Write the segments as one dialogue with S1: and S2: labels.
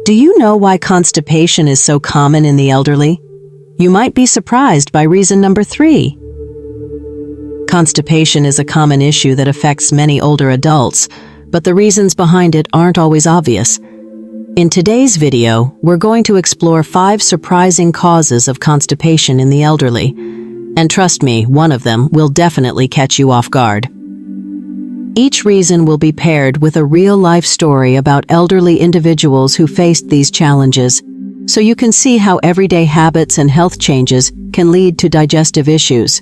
S1: Do you know why constipation is so common in the elderly? You might be surprised by reason number 3. Constipation is a common issue that affects many older adults, but the reasons behind it aren't always obvious. In today's video, we're going to explore 5 surprising causes of constipation in the elderly. And trust me, one of them will definitely catch you off guard. Each reason will be paired with a real-life story about elderly individuals who faced these challenges, so you can see how everyday habits and health changes can lead to digestive issues.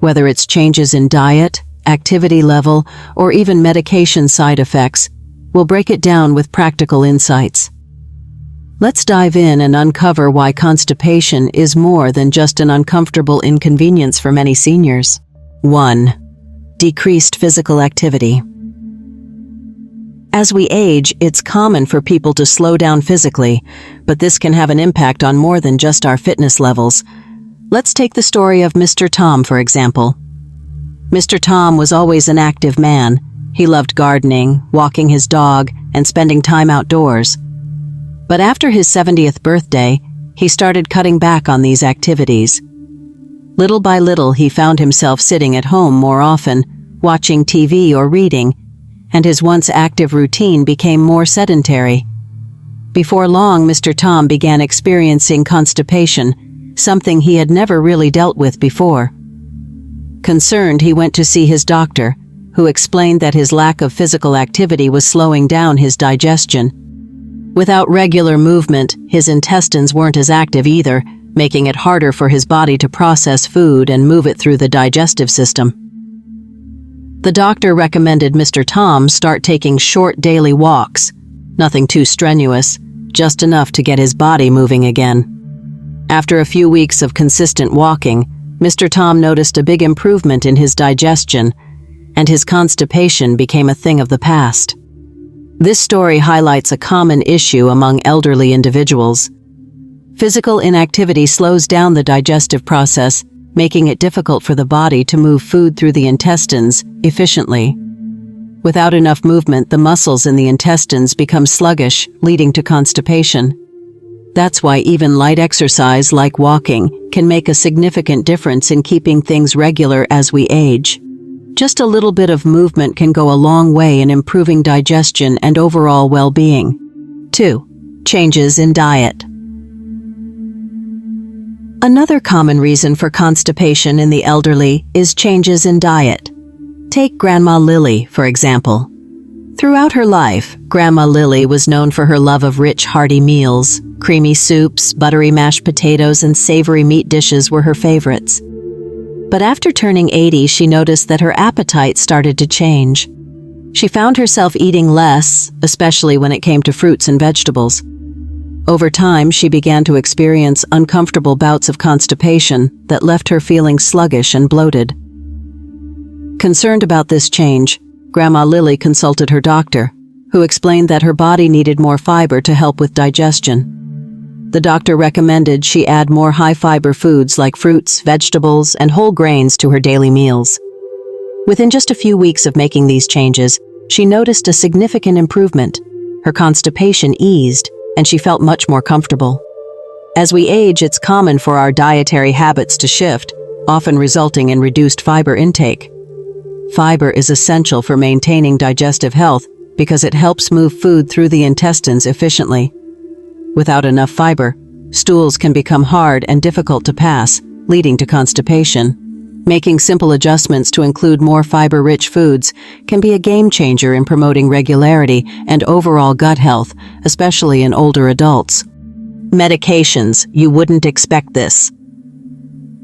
S1: Whether it's changes in diet, activity level, or even medication side effects, we'll break it down with practical insights. Let's dive in and uncover why constipation is more than just an uncomfortable inconvenience for many seniors. 1. Decreased physical activity. As we age, it's common for people to slow down physically, but this can have an impact on more than just our fitness levels. Let's take the story of Mr. Tom, for example. Mr. Tom was always an active man. He loved gardening, walking his dog, and spending time outdoors. But after his 70th birthday, he started cutting back on these activities. Little by little, he found himself sitting at home more often, watching TV or reading, and his once active routine became more sedentary. Before long, Mr. Tom began experiencing constipation, something he had never really dealt with before. Concerned, he went to see his doctor, who explained that his lack of physical activity was slowing down his digestion. Without regular movement, his intestines weren't as active either, making it harder for his body to process food and move it through the digestive system. The doctor recommended Mr. Tom start taking short daily walks, nothing too strenuous, just enough to get his body moving again. After a few weeks of consistent walking, Mr. Tom noticed a big improvement in his digestion, and his constipation became a thing of the past. This story highlights a common issue among elderly individuals. Physical inactivity slows down the digestive process, making it difficult for the body to move food through the intestines efficiently. Without enough movement, the muscles in the intestines become sluggish, leading to constipation. That's why even light exercise like walking can make a significant difference in keeping things regular as we age. Just a little bit of movement can go a long way in improving digestion and overall well-being. 2. Changes in diet. Another common reason for constipation in the elderly is changes in diet. Take Grandma Lily, for example. Throughout her life, Grandma Lily was known for her love of rich, hearty meals. Creamy soups, buttery mashed potatoes, and savory meat dishes were her favorites. But after turning 80, she noticed that her appetite started to change. She found herself eating less, especially when it came to fruits and vegetables. Over time, she began to experience uncomfortable bouts of constipation that left her feeling sluggish and bloated. Concerned about this change, Grandma Lily consulted her doctor, who explained that her body needed more fiber to help with digestion. The doctor recommended she add more high-fiber foods like fruits, vegetables, and whole grains to her daily meals. Within just a few weeks of making these changes, she noticed a significant improvement. Her constipation eased, and she felt much more comfortable. As we age, it's common for our dietary habits to shift, often resulting in reduced fiber intake. Fiber is essential for maintaining digestive health because it helps move food through the intestines efficiently. Without enough fiber, stools can become hard and difficult to pass, leading to constipation. Making simple adjustments to include more fiber-rich foods can be a game-changer in promoting regularity and overall gut health, especially in older adults. Medications. You wouldn't expect this.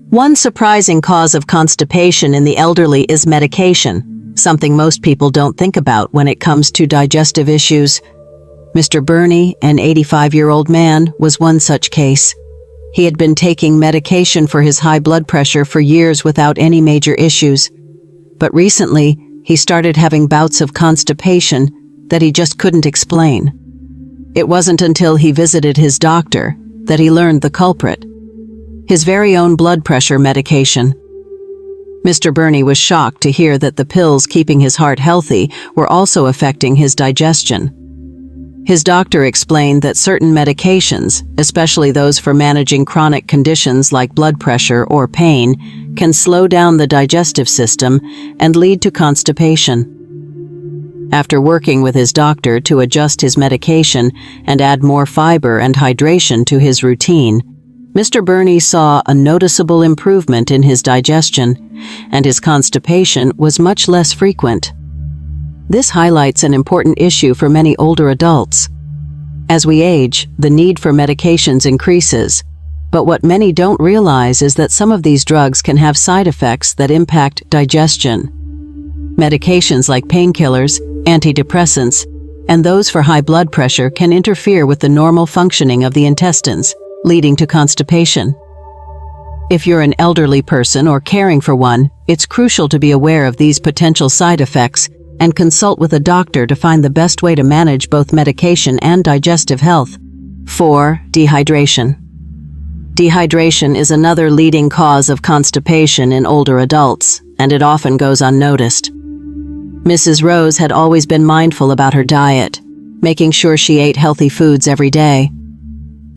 S1: One surprising cause of constipation in the elderly is medication, something most people don't think about when it comes to digestive issues. Mr. Burney, an 85-year-old man, was one such case. He had been taking medication for his high blood pressure for years without any major issues. But recently, he started having bouts of constipation that he just couldn't explain. It wasn't until he visited his doctor that he learned the culprit: his very own blood pressure medication. Mr. Burney was shocked to hear that the pills keeping his heart healthy were also affecting his digestion. His doctor explained that certain medications, especially those for managing chronic conditions like blood pressure or pain, can slow down the digestive system and lead to constipation. After working with his doctor to adjust his medication and add more fiber and hydration to his routine, Mr. Burney saw a noticeable improvement in his digestion, and his constipation was much less frequent. This highlights an important issue for many older adults. As we age, the need for medications increases, but what many don't realize is that some of these drugs can have side effects that impact digestion. Medications like painkillers, antidepressants, and those for high blood pressure can interfere with the normal functioning of the intestines, leading to constipation. If you're an elderly person or caring for one, it's crucial to be aware of these potential side effects and consult with a doctor to find the best way to manage both medication and digestive health. 4. Dehydration. Dehydration is another leading cause of constipation in older adults, and it often goes unnoticed. Mrs. Rose had always been mindful about her diet, making sure she ate healthy foods every day.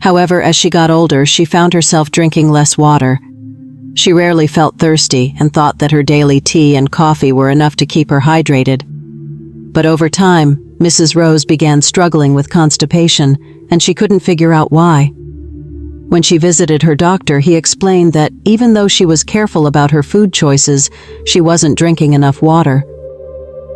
S1: However, as she got older, she found herself drinking less water. She rarely felt thirsty and thought that her daily tea and coffee were enough to keep her hydrated. But over time, Mrs. Rose began struggling with constipation, and she couldn't figure out why. When she visited her doctor, he explained that even though she was careful about her food choices, she wasn't drinking enough water.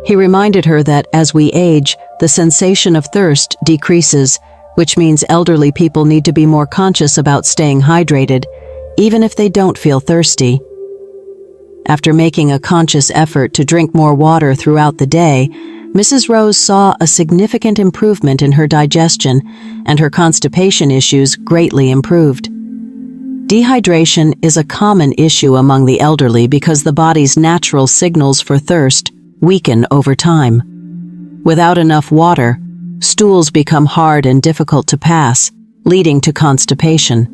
S1: He reminded her that as we age, the sensation of thirst decreases, which means elderly people need to be more conscious about staying hydrated, even if they don't feel thirsty. After making a conscious effort to drink more water throughout the day, Mrs. Rose saw a significant improvement in her digestion, and her constipation issues greatly improved. Dehydration is a common issue among the elderly because the body's natural signals for thirst weaken over time. Without enough water, stools become hard and difficult to pass, leading to constipation.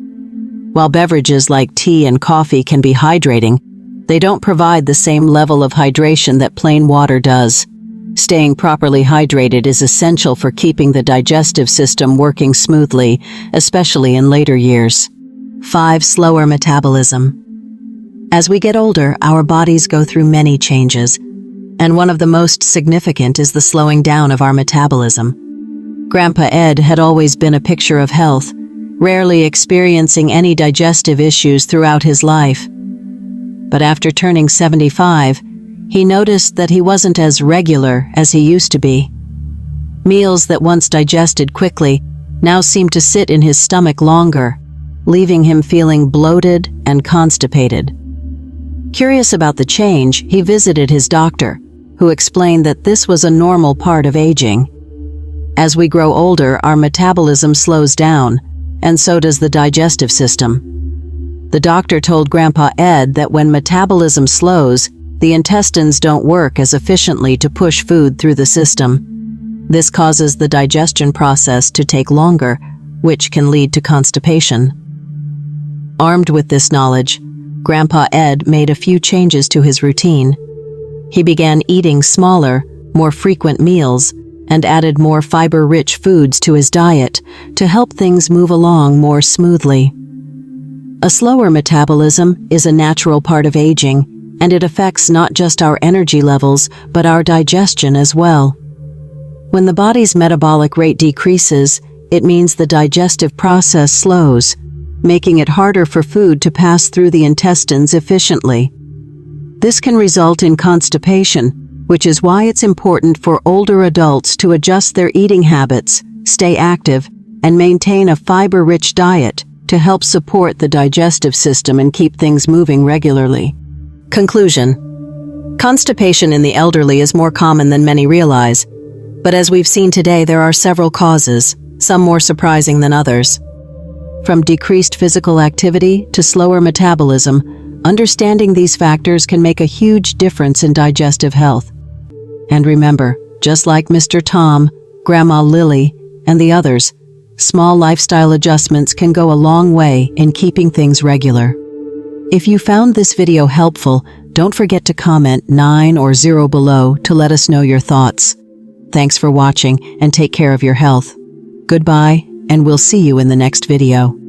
S1: While beverages like tea and coffee can be hydrating, they don't provide the same level of hydration that plain water does. Staying properly hydrated is essential for keeping the digestive system working smoothly, especially in later years. 5. Slower metabolism. As we get older, our bodies go through many changes, and one of the most significant is the slowing down of our metabolism. Grandpa Ed had always been a picture of health, rarely experiencing any digestive issues throughout his life. But after turning 75, he noticed that he wasn't as regular as he used to be. Meals that once digested quickly now seemed to sit in his stomach longer, leaving him feeling bloated and constipated. Curious about the change, he visited his doctor, who explained that this was a normal part of aging. As we grow older, our metabolism slows down, and so does the digestive system. The doctor told Grandpa Ed that when metabolism slows, the intestines don't work as efficiently to push food through the system. This causes the digestion process to take longer, which can lead to constipation. Armed with this knowledge, Grandpa Ed made a few changes to his routine. He began eating smaller, more frequent meals and added more fiber-rich foods to his diet to help things move along more smoothly. A slower metabolism is a natural part of aging, and it affects not just our energy levels, but our digestion as well. When the body's metabolic rate decreases, it means the digestive process slows, making it harder for food to pass through the intestines efficiently. This can result in constipation, which is why it's important for older adults to adjust their eating habits, stay active, and maintain a fiber-rich diet to help support the digestive system and keep things moving regularly. Conclusion. Constipation in the elderly is more common than many realize, but as we've seen today, there are several causes, some more surprising than others. From decreased physical activity to slower metabolism, understanding these factors can make a huge difference in digestive health. And remember, just like Mr. Tom, Grandma Lily, and the others, small lifestyle adjustments can go a long way in keeping things regular. If you found this video helpful, don't forget to comment 9 or 0 below to let us know your thoughts. Thanks for watching, and take care of your health. Goodbye, and we'll see you in the next video.